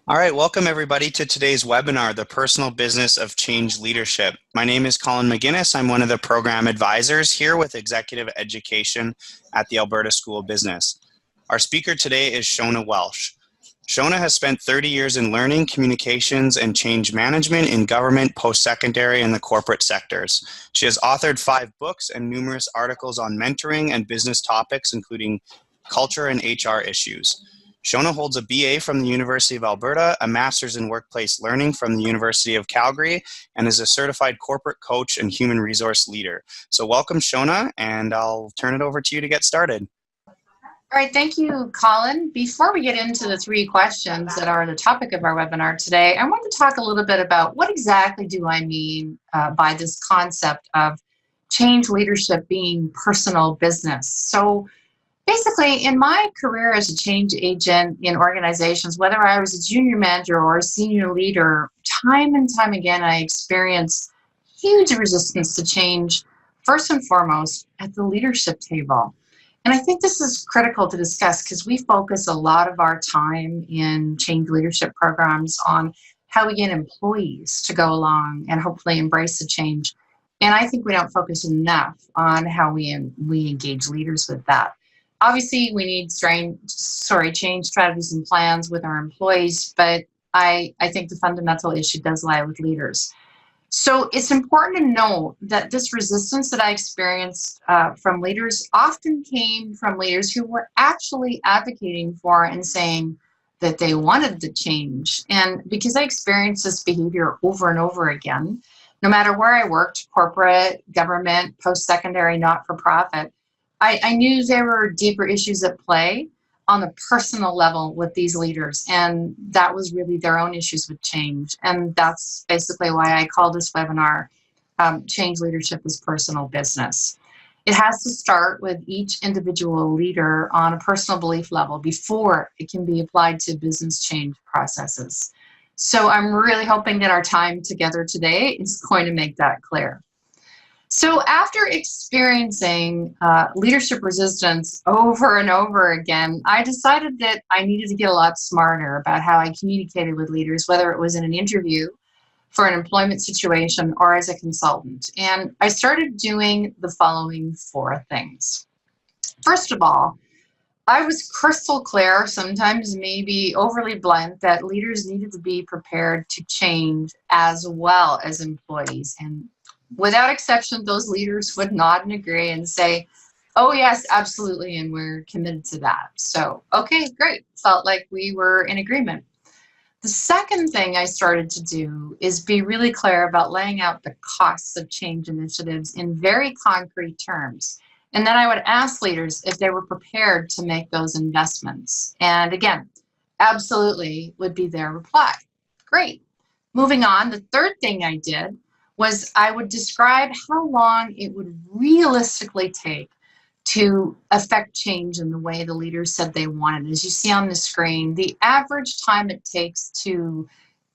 All right, welcome everybody to today's webinar, The Personal Business of Change Leadership. My name is Colin McGinnis. I'm one of the program advisors here with Executive Education at the Alberta School of Business. Our speaker today is Shona Welsh. Shona has spent 30 years in learning, communications, and change management in government, post-secondary, and the corporate sectors. She has authored 5 books and numerous articles on mentoring and business topics, including culture and HR issues. Shona holds a BA from the University of Alberta, a Master's in Workplace Learning from the University of Calgary, and is a certified corporate coach and human resource leader. So welcome, Shona, and I'll turn it over to you to get started. All right, thank you, Colin. Before we get into the 3 questions that are the topic of our webinar today, I want to talk a little bit about what exactly do I mean by this concept of change leadership being personal business. So basically, in my career as a change agent in organizations, whether I was a junior manager or a senior leader, time and time again, I experienced huge resistance to change, first and foremost, at the leadership table. And I think this is critical to discuss because we focus a lot of our time in change leadership programs on how we get employees to go along and hopefully embrace the change. And I think we don't focus enough on how we engage leaders with that. Obviously, we need change strategies and plans with our employees, but I think the fundamental issue does lie with leaders. So it's important to know that this resistance that I experienced from leaders often came from leaders who were actually advocating for and saying that they wanted the change. And because I experienced this behavior over and over again, no matter where I worked, corporate, government, post-secondary, not-for-profit, I knew there were deeper issues at play on a personal level with these leaders, and that was really their own issues with change. And that's basically why I call this webinar Change Leadership is Personal Business. It has to start with each individual leader on a personal belief level before it can be applied to business change processes. So I'm really hoping that our time together today is going to make that clear. So after experiencing leadership resistance over and over again, I decided that I needed to get a lot smarter about how I communicated with leaders, whether it was in an interview for an employment situation or as a consultant. And I started doing the following 4 things. First of all, I was crystal clear, sometimes maybe overly blunt, that leaders needed to be prepared to change as well as employees. And without exception, those leaders would nod and agree and say, oh yes, absolutely, and we're committed to that. So, okay, great. Felt like we were in agreement. The second thing I started to do is be really clear about laying out the costs of change initiatives in very concrete terms. And then I would ask leaders if they were prepared to make those investments. And again, absolutely would be their reply. Great. Moving on, the third thing I did was I would describe how long it would realistically take to affect change in the way the leaders said they wanted. As you see on the screen, the average time it takes to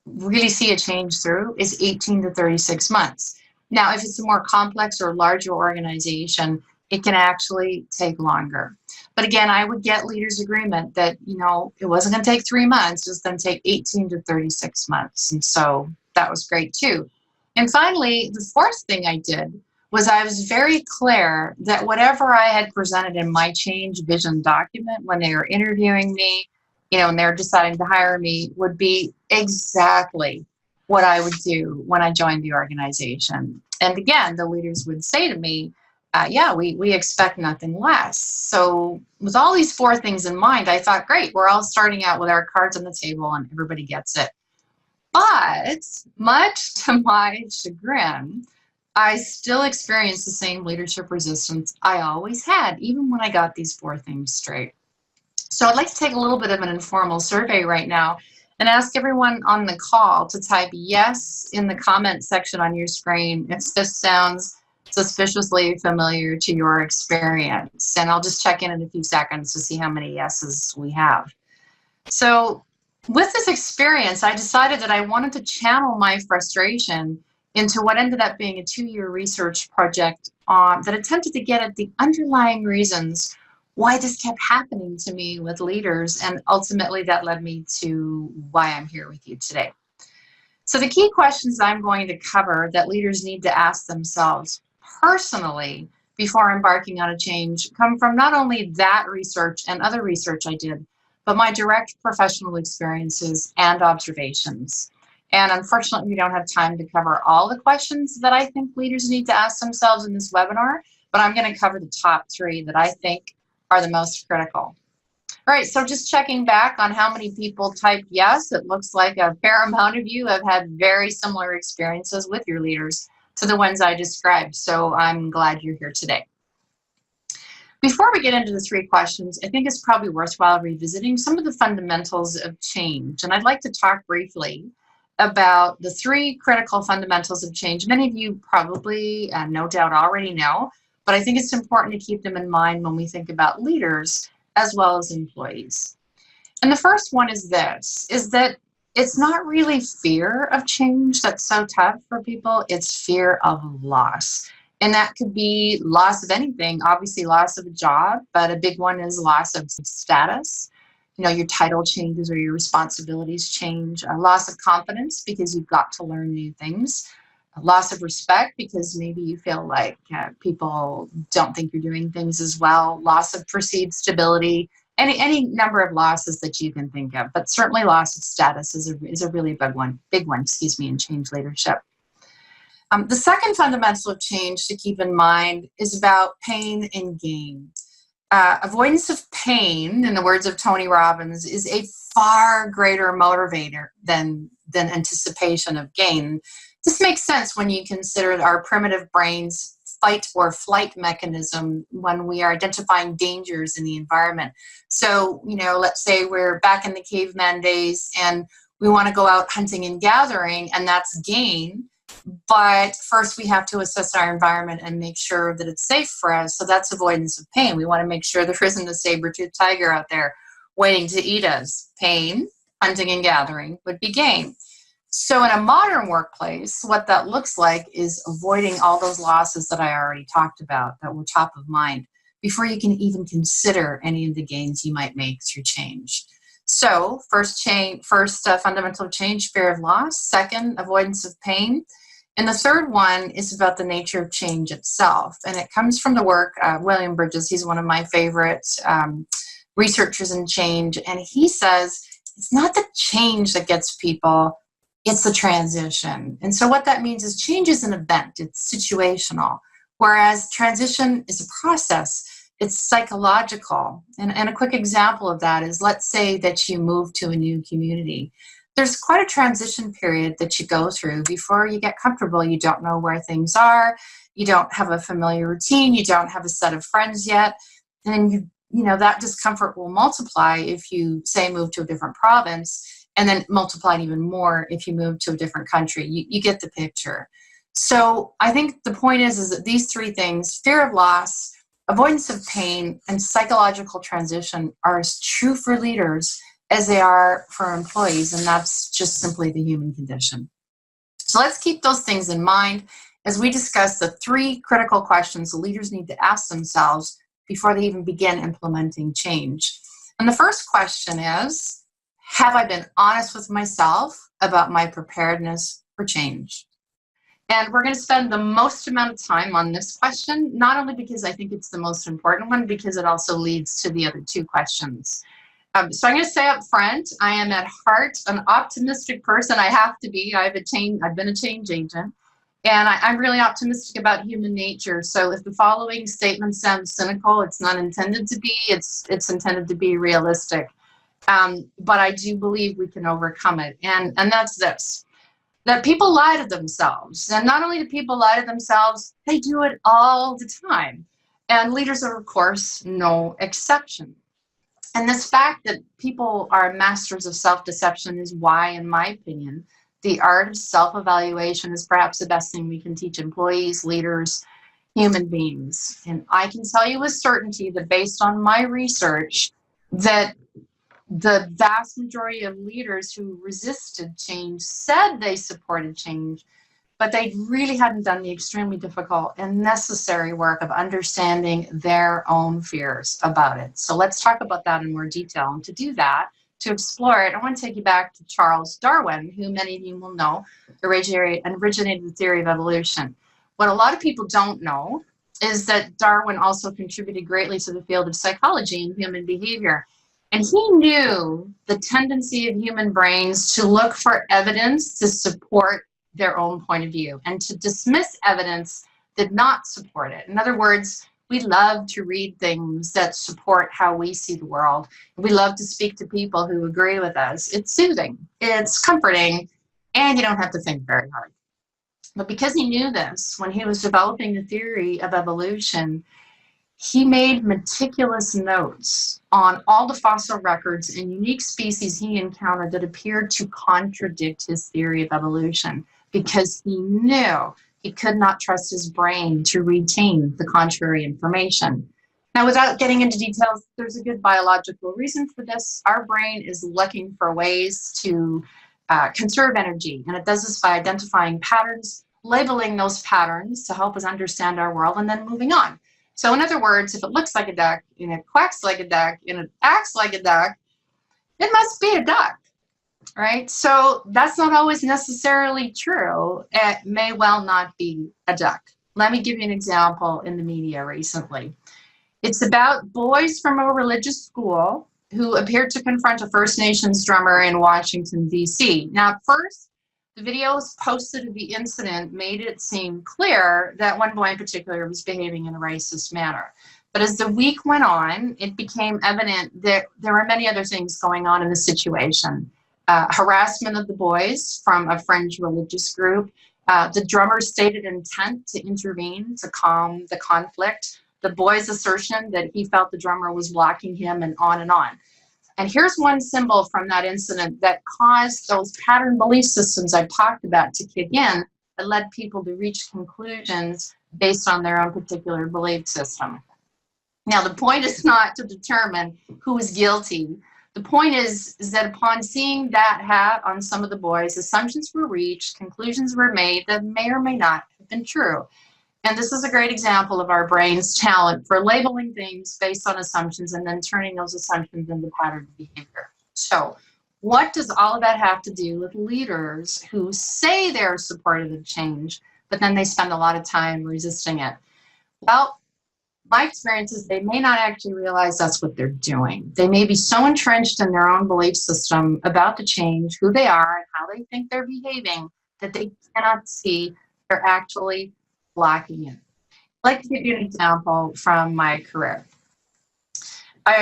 really see a change through is 18 to 36 months. Now, if it's a more complex or larger organization, it can actually take longer. But again, I would get leaders' agreement that, it wasn't going to take 3 months, it was going to take 18 to 36 months. And so that was great too. And finally, the fourth thing I did was I was very clear that whatever I had presented in my change vision document when they were interviewing me, and they're deciding to hire me, would be exactly what I would do when I joined the organization. And again, the leaders would say to me, we expect nothing less. So with all these 4 things in mind, I thought, great, we're all starting out with our cards on the table and everybody gets it. But much to my chagrin, I still experienced the same leadership resistance I always had, even when I got these 4 things straight. So I'd like to take a little bit of an informal survey right now and ask everyone on the call to type yes in the comment section on your screen if this sounds suspiciously familiar to your experience. And I'll just check in a few seconds to see how many yeses we have. So with this experience, I decided that I wanted to channel my frustration into what ended up being a 2-year research project that attempted to get at the underlying reasons why this kept happening to me with leaders. And ultimately that led me to why I'm here with you today. So the key questions I'm going to cover that leaders need to ask themselves personally before embarking on a change come from not only that research and other research I did, but my direct professional experiences and observations. And unfortunately, we don't have time to cover all the questions that I think leaders need to ask themselves in this webinar, but I'm going to cover the top 3 that I think are the most critical. All right, so just checking back on how many people typed yes, it looks like a fair amount of you have had very similar experiences with your leaders to the ones I described, so I'm glad you're here today. Before we get into the 3 questions, I think it's probably worthwhile revisiting some of the fundamentals of change, and I'd like to talk briefly about the 3 critical fundamentals of change. Many of you probably, no doubt, already know, but I think it's important to keep them in mind when we think about leaders as well as employees. And the first one is this, is that it's not really fear of change that's so tough for people, it's fear of loss. And that could be loss of anything, obviously loss of a job, but a big one is loss of status. You know, your title changes or your responsibilities change, a loss of confidence because you've got to learn new things, a loss of respect because maybe you feel like people don't think you're doing things as well, loss of perceived stability, any number of losses that you can think of, but certainly loss of status is a really big one, in change leadership. The second fundamental of change to keep in mind is about pain and gain. Avoidance of pain, in the words of Tony Robbins, is a far greater motivator than anticipation of gain. This makes sense when you consider our primitive brain's fight or flight mechanism when we are identifying dangers in the environment. So, you know, let's say we're back in the caveman days and we want to go out hunting and gathering, and that's gain. But first we have to assess our environment and make sure that it's safe for us. So that's avoidance of pain. We want to make sure there isn't a saber-toothed tiger out there waiting to eat us. Pain, hunting and gathering would be gain. So in a modern workplace, what that looks like is avoiding all those losses that I already talked about that were top of mind before you can even consider any of the gains you might make through change. So first fundamental of change, fear of loss. Second, avoidance of pain. And the third one is about the nature of change itself. And it comes from the work, William Bridges, he's one of my favorite researchers in change. And he says, it's not the change that gets people, it's the transition. And so what that means is change is an event, it's situational. Whereas transition is a process, it's psychological. And a quick example of that is, let's say that you move to a new community. There's quite a transition period that you go through before you get comfortable. You don't know where things are. You don't have a familiar routine. You don't have a set of friends yet. And you know, that discomfort will multiply if you, say, move to a different province, and then multiply even more if you move to a different country. You get the picture. So I think the point is that these 3 things, fear of loss, avoidance of pain, and psychological transition, are as true for leaders as they are for employees, and that's just simply the human condition. So let's keep those things in mind as we discuss the 3 critical questions the leaders need to ask themselves before they even begin implementing change. And the first question is, have I been honest with myself about my preparedness for change? And we're going to spend the most amount of time on this question, not only because I think it's the most important one, because it also leads to the other 2 questions. So I'm going to say up front, I am at heart an optimistic person. I have to be. I've been a change agent, and I'm really optimistic about human nature. So if the following statement sounds cynical, it's not intended to be. It's intended to be realistic. But I do believe we can overcome it, and that's this: that people lie to themselves, and not only do people lie to themselves, they do it all the time. And leaders are, of course, no exception. And this fact that people are masters of self-deception is why, in my opinion, the art of self-evaluation is perhaps the best thing we can teach employees, leaders, human beings. And I can tell you with certainty that based on my research, that the vast majority of leaders who resisted change, said they supported change, but they really hadn't done the extremely difficult and necessary work of understanding their own fears about it. So let's talk about that in more detail. And to do that, to explore it, I want to take you back to Charles Darwin, who many of you will know originated the theory of evolution. What a lot of people don't know is that Darwin also contributed greatly to the field of psychology and human behavior. And he knew the tendency of human brains to look for evidence to support their own point of view, and to dismiss evidence did not support it. In other words, we love to read things that support how we see the world. We love to speak to people who agree with us. It's soothing, it's comforting, and you don't have to think very hard. But because he knew this, when he was developing the theory of evolution, he made meticulous notes on all the fossil records and unique species he encountered that appeared to contradict his theory of evolution, because he knew he could not trust his brain to retain the contrary information. Now, without getting into details, there's a good biological reason for this. Our brain is looking for ways to conserve energy, and it does this by identifying patterns, labeling those patterns to help us understand our world, and then moving on. So in other words, if it looks like a duck, and it quacks like a duck, and it acts like a duck, it must be a duck, right? So that's not always necessarily true. It may well not be a duck. Let me give you an example in the media recently. It's about boys from a religious school who appeared to confront a First Nations drummer in Washington, D.C. Now, at first, the videos posted of the incident made it seem clear that one boy in particular was behaving in a racist manner. But as the week went on, it became evident that there were many other things going on in the situation. Harassment of the boys from a fringe religious group, the drummer's stated intent to intervene to calm the conflict, the boy's assertion that he felt the drummer was blocking him, and on and on. And here's one symbol from that incident that caused those pattern belief systems I've talked about to kick in, that led people to reach conclusions based on their own particular belief system. Now, the point is not to determine who is guilty. The point is that upon seeing that hat on some of the boys, assumptions were reached, conclusions were made that may or may not have been true. And this is a great example of our brain's talent for labeling things based on assumptions and then turning those assumptions into pattern behavior. So what does all of that have to do with leaders who say they're supportive of change, but then they spend a lot of time resisting it? Well, my experience is they may not actually realize that's what they're doing. They may be so entrenched in their own belief system about the change, who they are, and how they think they're behaving, that they cannot see they're actually blocking it. I'd like to give you an example from my career.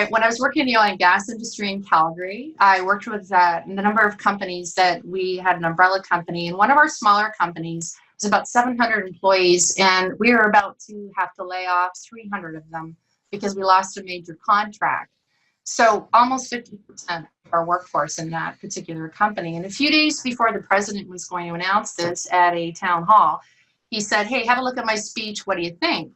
When I was working in the oil and gas industry in Calgary, I worked with a number of companies that we had an umbrella company, and one of our smaller companies was about 700 employees, and we were about to have to lay off 300 of them because we lost a major contract. So almost 50% of our workforce in that particular company. And a few days before the president was going to announce this at a town hall, he said, "Hey, have a look at my speech. What do you think?"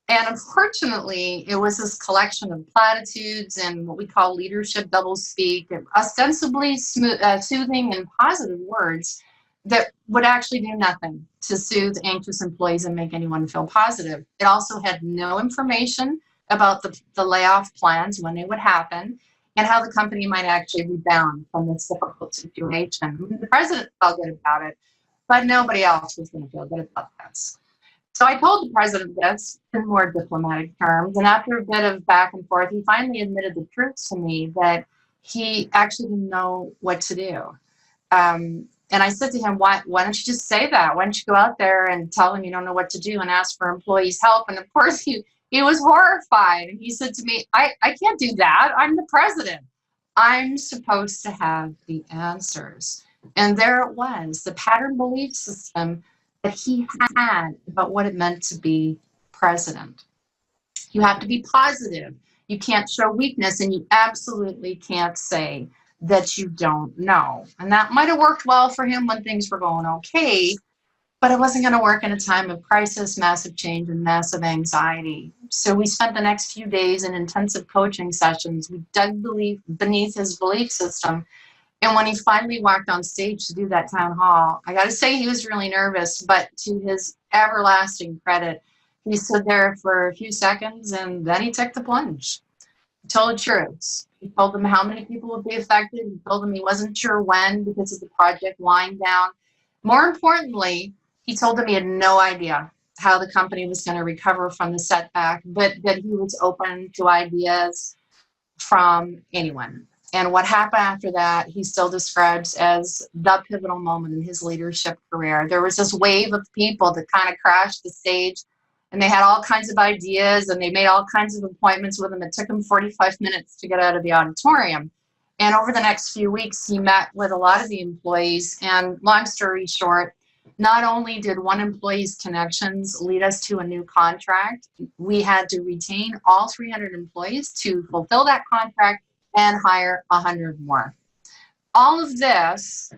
And unfortunately, it was this collection of platitudes and what we call leadership doublespeak, and ostensibly soothing and positive words that would actually do nothing to soothe anxious employees and make anyone feel positive. It also had no information about the layoff plans, when they would happen, and how the company might actually rebound from this difficult situation. The president felt good about it, but nobody else was going to feel good about this. So I told the president this in more diplomatic terms, and after a bit of back and forth, he finally admitted the truth to me that he actually didn't know what to do. And I said to him, why don't you just say that? Why don't you go out there and tell them you don't know what to do and ask for employees' help? And of course, he was horrified. And he said to me, I can't do that. I'm the president. I'm supposed to have the answers. And there it was, the pattern belief system that he had about what it meant to be president. You have to be positive. You can't show weakness, and you absolutely can't say that you don't know. And that might have worked well for him when things were going okay, but it wasn't going to work in a time of crisis, massive change, and massive anxiety. So we spent the next few days in intensive coaching sessions. We dug beneath his belief system, And when he finally walked on stage to do that town hall, I got to say he was really nervous, but to his everlasting credit, he stood there for a few seconds and then he took the plunge. He told truths. He told them how many people would be affected. He told them he wasn't sure when because of the project wind down. More importantly, he told them he had no idea how the company was going to recover from the setback, but that he was open to ideas from anyone. And what happened after that, he still describes as the pivotal moment in his leadership career. There was this wave of people that kind of crashed the stage, and they had all kinds of ideas, and they made all kinds of appointments with him. It took him 45 minutes to get out of the auditorium. And over the next few weeks, he met with a lot of the employees. And long story short, not only did one employee's connections lead us to a new contract, we had to retain all 300 employees to fulfill that contract and hire 100 more. All of this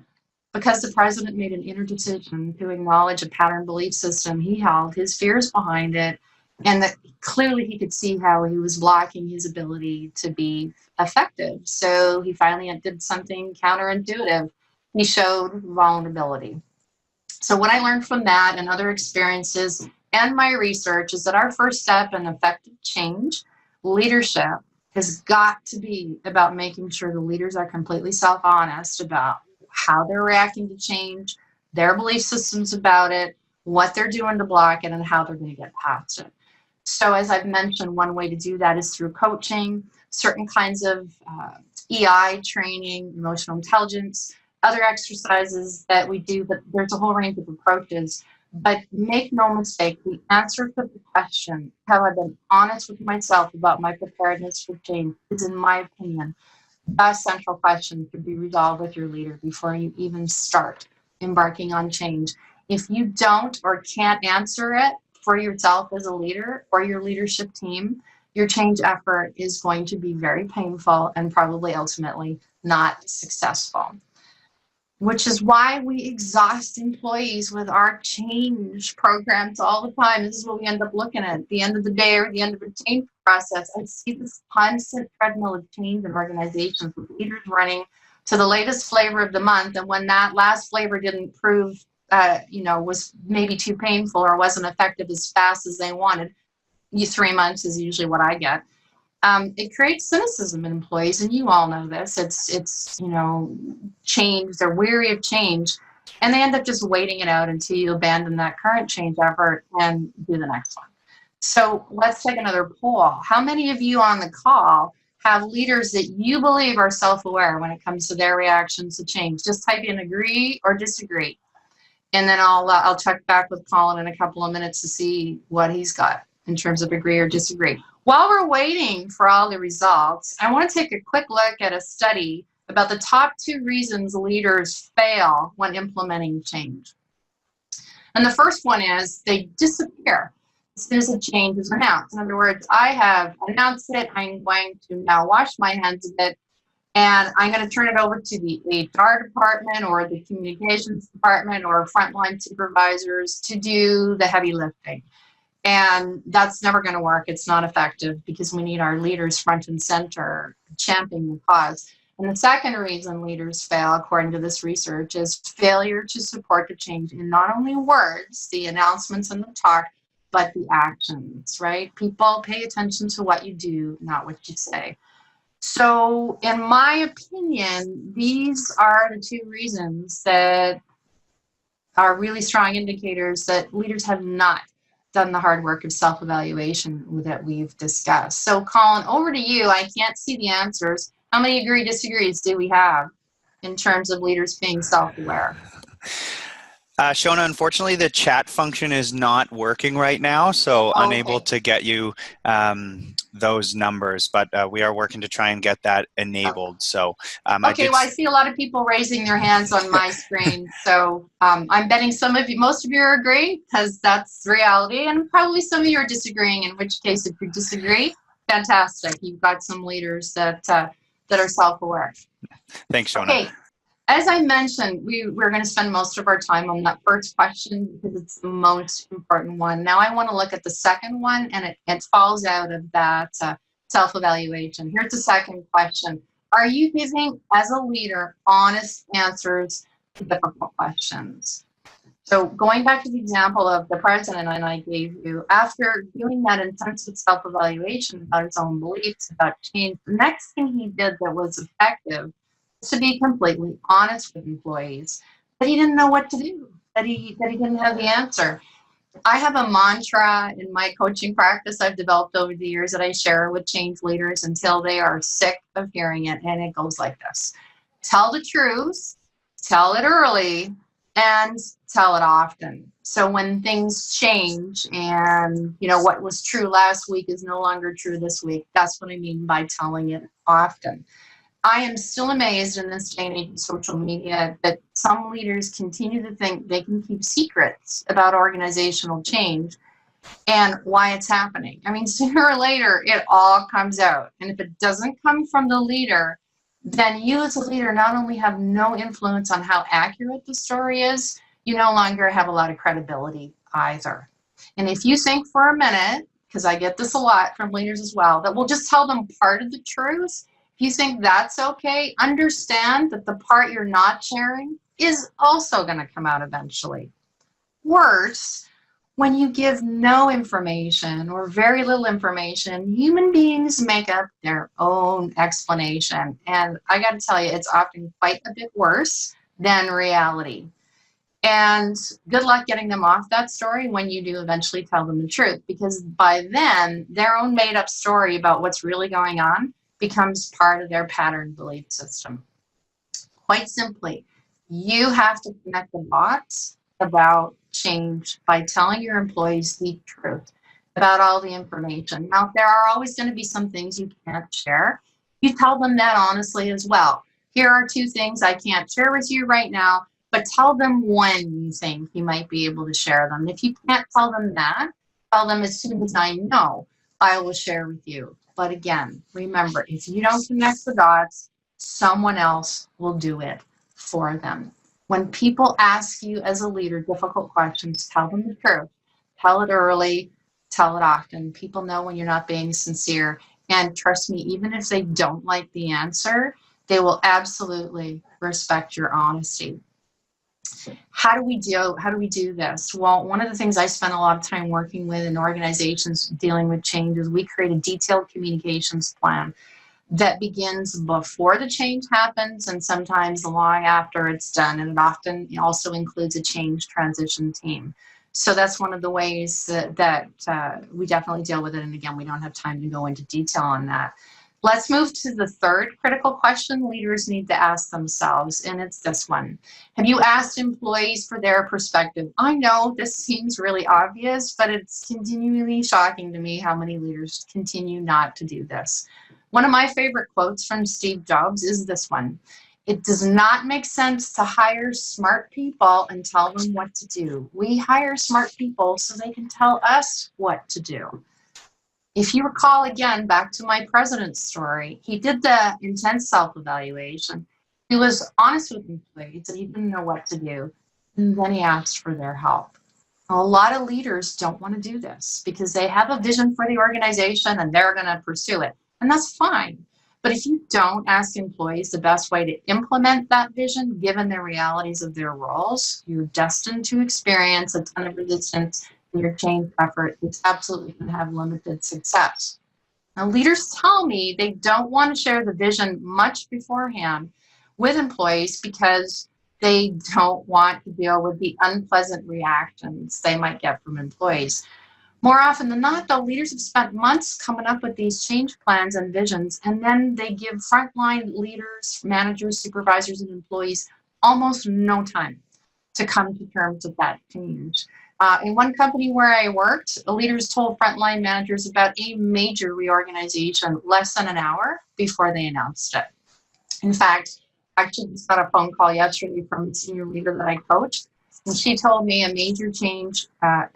because the president made an inner decision to acknowledge a pattern belief system he held, his fears behind it, and that clearly he could see how he was blocking his ability to be effective. So he finally did something counterintuitive. He showed vulnerability. So what I learned from that and other experiences and my research is that our first step in effective change, leadership, has got to be about making sure the leaders are completely self-honest about how they're reacting to change, their belief systems about it, what they're doing to block it, and how they're going to get past it. So as I've mentioned, one way to do that is through coaching, certain kinds of EI training, emotional intelligence, other exercises that we do, but there's a whole range of approaches. But make no mistake, the answer to the question, have I been honest with myself about my preparedness for change, is, in my opinion, the central question to be resolved with your leader before you even start embarking on change. If you don't or can't answer it for yourself as a leader or your leadership team, your change effort is going to be very painful and probably ultimately not successful. Which is why we exhaust employees with our change programs all the time. This is what we end up looking at the end of the day or the end of the change process. I see this constant treadmill of change in organizations with leaders running to the latest flavor of the month. And when that last flavor didn't prove, was maybe too painful or wasn't effective as fast as they wanted, 3 months is usually what I get. It creates cynicism in employees, and you all know this. It's change. They're weary of change, and they end up just waiting it out until you abandon that current change effort and do the next one. So let's take another poll. How many of you on the call have leaders that you believe are self-aware when it comes to their reactions to change? Just type in agree or disagree, and then I'll check back with Colin in a couple of minutes to see what he's got in terms of agree or disagree. While we're waiting for all the results, I want to take a quick look at a study about the top 2 reasons leaders fail when implementing change. And the first one is they disappear as soon as a change is announced. In other words, I have announced it, I'm going to now wash my hands of it, and I'm going to turn it over to the HR department or the communications department or frontline supervisors to do the heavy lifting. And that's never going to work. It's not effective because we need our leaders front and center championing the cause. And the second reason leaders fail, according to this research, is failure to support the change in not only words, the announcements and the talk, but the actions, right? People pay attention to what you do, not what you say. So in my opinion, these are the 2 reasons that are really strong indicators that leaders have not done the hard work of self-evaluation that we've discussed. So Colin, over to you. I can't see the answers. How many agree, disagrees do we have in terms of leaders being self-aware? Shona, unfortunately, the chat function is not working right now, so unable to get you those numbers, but we are working to try and get that enabled. So I see a lot of people raising their hands on my screen. So I'm betting most of you are agreeing because that's reality, and probably some of you are disagreeing, in which case, if you disagree, fantastic. You've got some leaders that are self-aware. Thanks, Shona. Okay. As I mentioned, we're going to spend most of our time on that first question because it's the most important one. Now I want to look at the second one, and it falls out of that self-evaluation. Here's the second question. Are you giving, as a leader, honest answers to difficult questions? So going back to the example of the president and I gave you, after doing that intensive self-evaluation about his own beliefs, about change, the next thing he did that was effective was to be completely honest with employees, that he didn't know what to do, that he didn't have the answer. I have a mantra in my coaching practice I've developed over the years that I share with change leaders until they are sick of hearing it, and it goes like this. Tell the truth, tell it early, and tell it often. So when things change and, what was true last week is no longer true this week, that's what I mean by telling it often. I am still amazed in this day and age of social media that some leaders continue to think they can keep secrets about organizational change and why it's happening. I mean, sooner or later, it all comes out. And if it doesn't come from the leader, then you as a leader not only have no influence on how accurate the story is, you no longer have a lot of credibility either. And if you think for a minute, because I get this a lot from leaders as well, that we'll just tell them part of the truth, if you think that's okay, understand that the part you're not sharing is also going to come out eventually. Worse, when you give no information or very little information, human beings make up their own explanation. And I got to tell you, it's often quite a bit worse than reality. And good luck getting them off that story when you do eventually tell them the truth, because by then, their own made up story about what's really going on becomes part of their pattern belief system. Quite simply, you have to connect the dots about change by telling your employees the truth about all the information. Now, there are always going to be some things you can't share. You tell them that honestly as well. Here are 2 things I can't share with you right now, but tell them when you think you might be able to share them. If you can't tell them that, tell them as soon as I know, I will share with you. But again, remember, if you don't connect the dots, someone else will do it for them. When people ask you as a leader difficult questions, tell them the truth. Tell it early, tell it often. People know when you're not being sincere. And trust me, even if they don't like the answer, they will absolutely respect your honesty. How do we do this? Well, one of the things I spend a lot of time working with in organizations dealing with change is we create a detailed communications plan that begins before the change happens and sometimes long after it's done. And it often also includes a change transition team. So that's one of the ways that we definitely deal with it. And again, we don't have time to go into detail on that. Let's move to the third critical question leaders need to ask themselves, and it's this one. Have you asked employees for their perspective? I know this seems really obvious, but it's continually shocking to me how many leaders continue not to do this. One of my favorite quotes from Steve Jobs is this one. It does not make sense to hire smart people and tell them what to do. We hire smart people so they can tell us what to do. If you recall, again, back to my president's story, he did the intense self-evaluation. He was honest with employees that he didn't know what to do, and then he asked for their help. A lot of leaders don't want to do this because they have a vision for the organization and they're going to pursue it, and that's fine. But if you don't ask employees the best way to implement that vision, given the realities of their roles, you're destined to experience a ton of resistance in your change effort. It's absolutely going to have limited success. Now, leaders tell me they don't want to share the vision much beforehand with employees because they don't want to deal with the unpleasant reactions they might get from employees. More often than not, though, leaders have spent months coming up with these change plans and visions, and then they give frontline leaders, managers, supervisors, and employees almost no time to come to terms with that change. In one company where I worked, the leaders told frontline managers about a major reorganization less than an hour before they announced it. In fact, I actually just got a phone call yesterday from a senior leader that I coached, and she told me a major change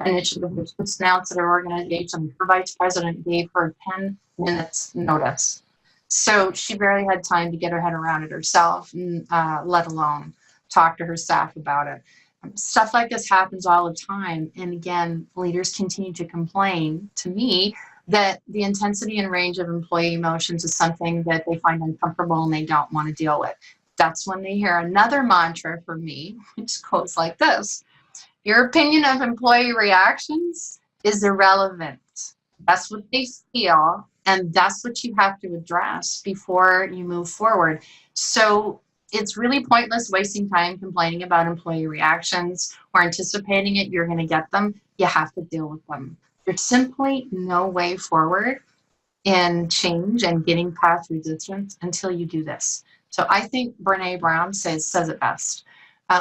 initiative was just announced at her organization. Her vice president gave her 10 minutes notice. So she barely had time to get her head around it herself, let alone talk to her staff about it. Stuff like this happens all the time. And again, leaders continue to complain to me that the intensity and range of employee emotions is something that they find uncomfortable and they don't want to deal with. That's when they hear another mantra from me, which goes like this: your opinion of employee reactions is irrelevant. That's what they feel, and that's what you have to address before you move forward. So it's really pointless wasting time complaining about employee reactions or anticipating it. You're going to get them. You have to deal with them. There's simply no way forward in change and getting past resistance until you do this. So I think Brene Brown says it best.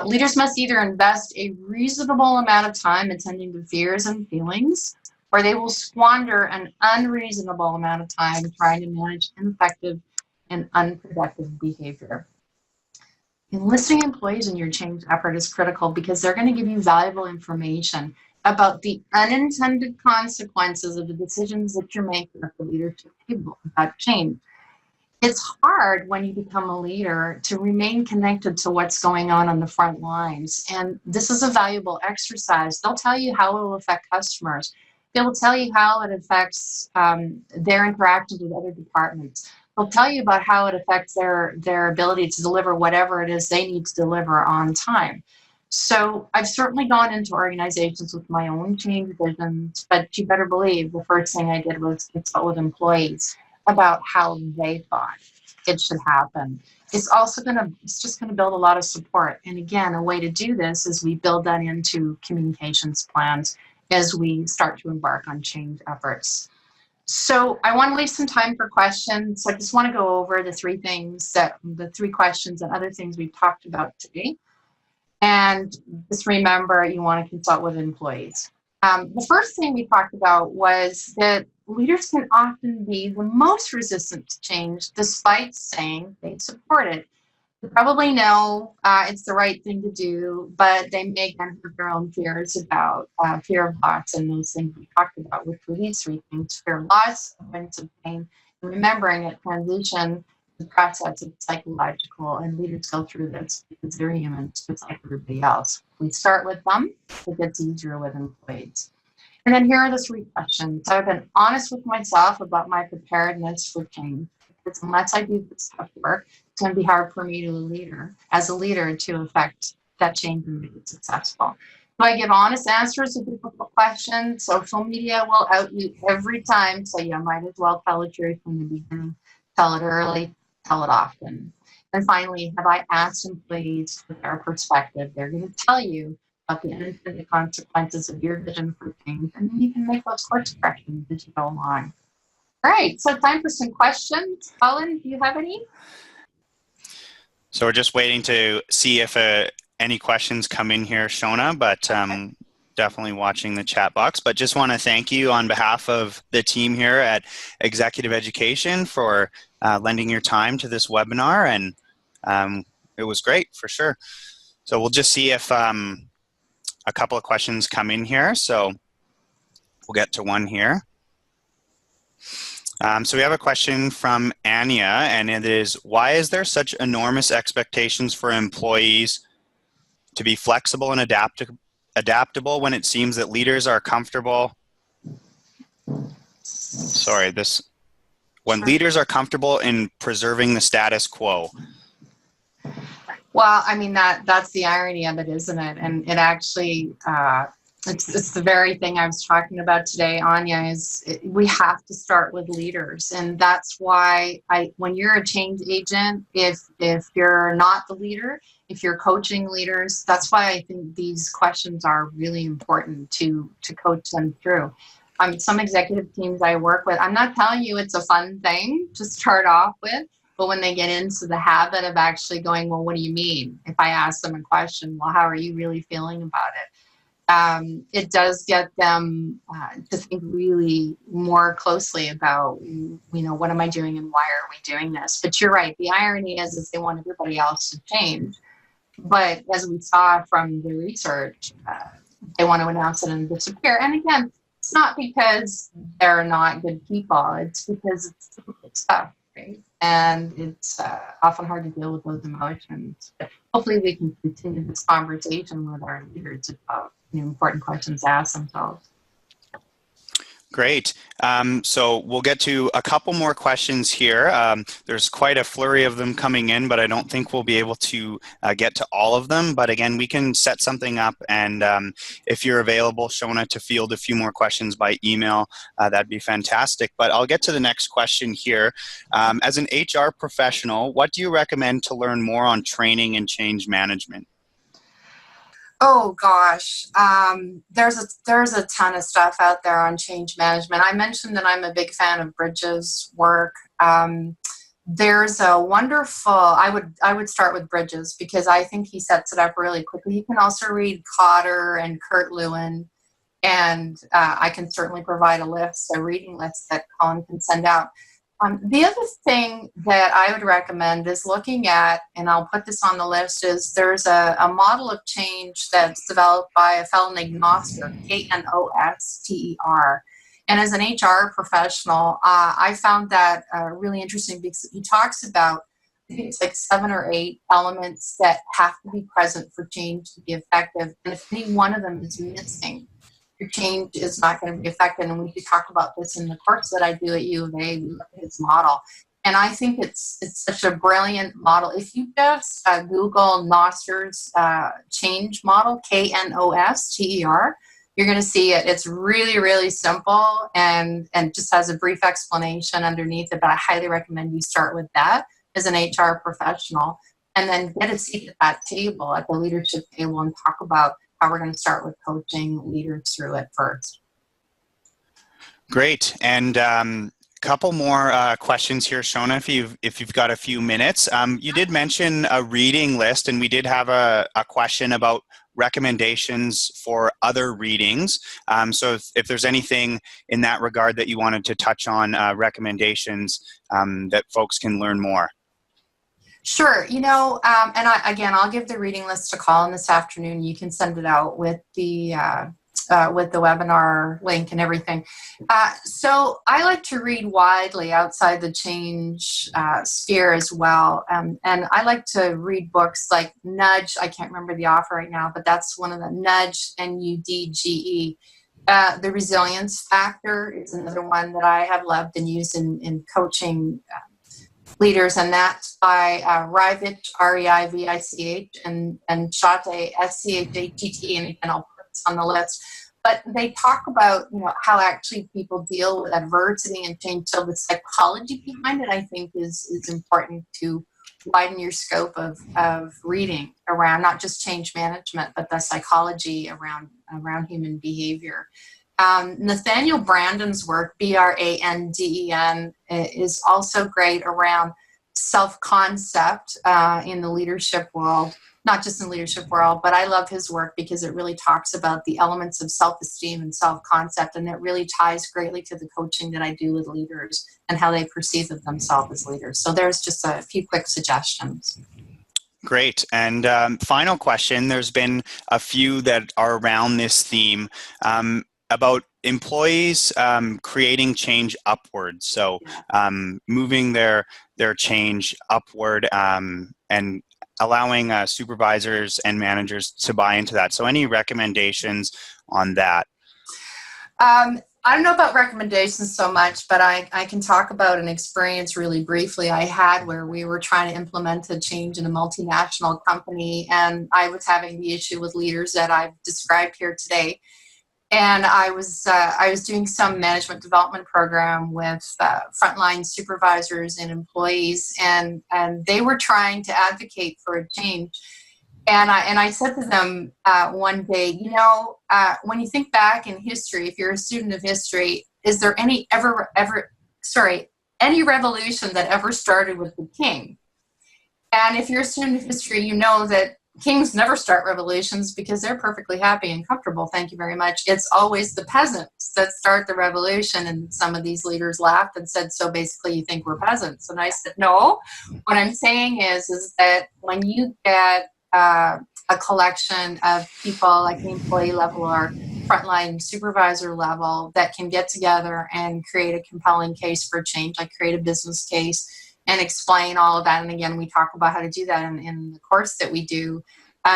Leaders must either invest a reasonable amount of time attending to fears and feelings, or they will squander an unreasonable amount of time trying to manage ineffective and unproductive behavior. Enlisting employees in your change effort is critical because they're going to give you valuable information about the unintended consequences of the decisions that you're making at the leadership table about change. It's hard when you become a leader to remain connected to what's going on the front lines. And this is a valuable exercise. They'll tell you how it will affect customers. They'll tell you how it affects their interactions with other departments. They'll tell you about how it affects their ability to deliver whatever it is they need to deliver on time. So I've certainly gone into organizations with my own change visions, but you better believe the first thing I did was consult with employees about how they thought it should happen. It's just going to build a lot of support. And again, a way to do this is we build that into communications plans as we start to embark on change efforts. So I want to leave some time for questions. So I just want to go over the three questions and other things we've talked about today. And just remember, you want to consult with employees. The first thing we talked about was that leaders can often be the most resistant to change despite saying they support it. They probably know it's the right thing to do, but they may have their own fears about fear of loss and those things we talked about, which were these three things: fear of loss, avoidance of pain, and remembering that transition is a process of psychological, and leaders go through this because they're human, just like everybody else. We start with them, it gets easier with employees. And then here are the three questions. I've been honest with myself about my preparedness for change, because unless I do this tough work, it's going to be hard for me as a leader, to affect that change and make it successful. Do I give honest answers to difficult questions? Social media will out you every time, so you might as well tell the truth from the beginning. Tell it early, tell it often. And finally, have I asked employees for their perspective? They're going to tell you about the unintended consequences of your vision for change, and then you can make those course corrections as you go along. All right, so time for some questions. Colin, do you have any? So we're just waiting to see if any questions come in here, Shona, but definitely watching the chat box. But just want to thank you on behalf of the team here at Executive Education for lending your time to this webinar, and it was great for sure. So we'll just see if a couple of questions come in here. So we'll get to one here. So we have a question from Anya, and it is: why is there such enormous expectations for employees to be flexible and adaptable when it seems that leaders are comfortable? When leaders are comfortable in preserving the status quo. Well, I mean, that's the irony of it, isn't it? And it actually, it's the very thing I was talking about today, Anya, we have to start with leaders. And that's why when you're a change agent, if you're not the leader, if you're coaching leaders, that's why I think these questions are really important to coach them through. Some executive teams I work with, I'm not telling you it's a fun thing to start off with, but when they get into the habit of actually going, well, what do you mean? If I ask them a question, well, how are you really feeling about it? It does get them to think really more closely about, what am I doing and why are we doing this? But you're right. The irony is they want everybody else to change. But as we saw from the research, they want to announce it and disappear. And again, it's not because they're not good people. It's because it's difficult stuff, right? And it's often hard to deal with those emotions. But hopefully we can continue this conversation with our leaders about important questions to ask themselves. Great. So we'll get to a couple more questions here. There's quite a flurry of them coming in, but I don't think we'll be able to get to all of them. But again, we can set something up, and if you're available, Shona, to field a few more questions by email, that'd be fantastic. But I'll get to the next question here. As an HR professional, what do you recommend to learn more on training and change management? Oh gosh, there's a ton of stuff out there on change management. I mentioned that I'm a big fan of Bridges' work. There's a wonderful. I would start with Bridges because I think he sets it up really quickly. You can also read Cotter and Kurt Lewin, and I can certainly provide a reading list that Colin can send out. The other thing that I would recommend is looking at, and I'll put this on the list, is there's a model of change that's developed by a fellow named Noster, Knoster. And as an HR professional, I found that really interesting because he talks about, I think it's like 7 or 8 elements that have to be present for change to be effective. And if any one of them is missing, your change is not going to be effective. And we talk about this in the course that I do at U of A. We look at his model. And I think it's such a brilliant model. If you just Google Noster's change model, Knoster, you're going to see it. It's really, really simple and just has a brief explanation underneath it. But I highly recommend you start with that as an HR professional and then get a seat at that table, at the leadership table, and talk about how we're going to start with coaching leaders through it first. Great. And couple more questions here, Shona, if you've got a few minutes. You did mention a reading list, and we did have a question about recommendations for other readings. So if there's anything in that regard that you wanted to touch on, recommendations that folks can learn more. Sure. And I'll give the reading list to Colin this afternoon. You can send it out with the webinar link and everything. So I like to read widely outside the change sphere as well. And I like to read books like Nudge. I can't remember the author right now, but that's one of the Nudge, Nudge. The Resilience Factor is another one that I have loved and used in coaching leaders, and that's by Reivich, Reivich, and Schate, Schatt, and again, I'll put this on the list. But they talk about, how actually people deal with adversity and change. So the psychology behind it, I think, is important to widen your scope of reading around not just change management, but the psychology around human behavior. Nathaniel Branden's work, Branden, is also great around self-concept in the leadership world, not just in the leadership world, but I love his work because it really talks about the elements of self-esteem and self-concept, and it really ties greatly to the coaching that I do with leaders and how they perceive of themselves as leaders. So there's just a few quick suggestions. Great. And final question, there's been a few that are around this theme. About employees creating change upward, so moving their change upward and allowing supervisors and managers to buy into that. So any recommendations on that? I don't know about recommendations so much, but I can talk about an experience really briefly I had where we were trying to implement a change in a multinational company, and I was having the issue with leaders that I've described here today. And I was doing some management development program with frontline supervisors and employees, and they were trying to advocate for a change. And I said to them one day, when you think back in history, if you're a student of history, is there any revolution that ever started with the king? And if you're a student of history, you know that kings never start revolutions because they're perfectly happy and comfortable. Thank you very much. It's always the peasants that start the revolution. And some of these leaders laughed and said, so basically you think we're peasants. And I said, no, what I'm saying is that when you get a collection of people like the employee level or frontline supervisor level that can get together and create a compelling case for change, like create a business case, and explain all of that. And again, we talk about how to do that in the course that we do.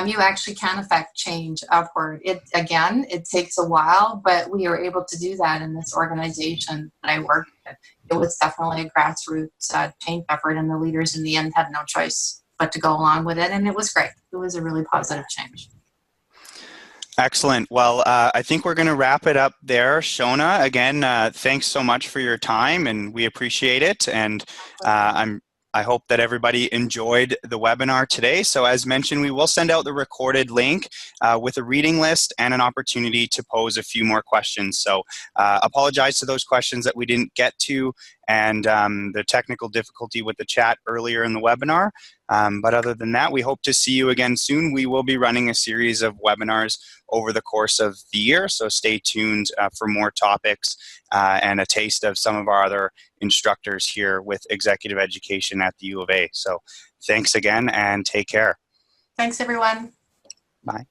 you actually can affect change upward. It takes a while, but we are able to do that in this organization that I work with. It was definitely a grassroots change effort, and the leaders in the end had no choice but to go along with it, and it was great. It was a really positive change. Excellent. Well, I think we're going to wrap it up there. Shona, again, thanks so much for your time, and we appreciate it. And I hope that everybody enjoyed the webinar today. So as mentioned, we will send out the recorded link with a reading list and an opportunity to pose a few more questions. So apologize to those questions that we didn't get to, and the technical difficulty with the chat earlier in the webinar. But other than that, we hope to see you again soon. We will be running a series of webinars over the course of the year, so stay tuned for more topics and a taste of some of our other instructors here with executive education at the U of A. So thanks again and take care. Thanks, everyone. Bye.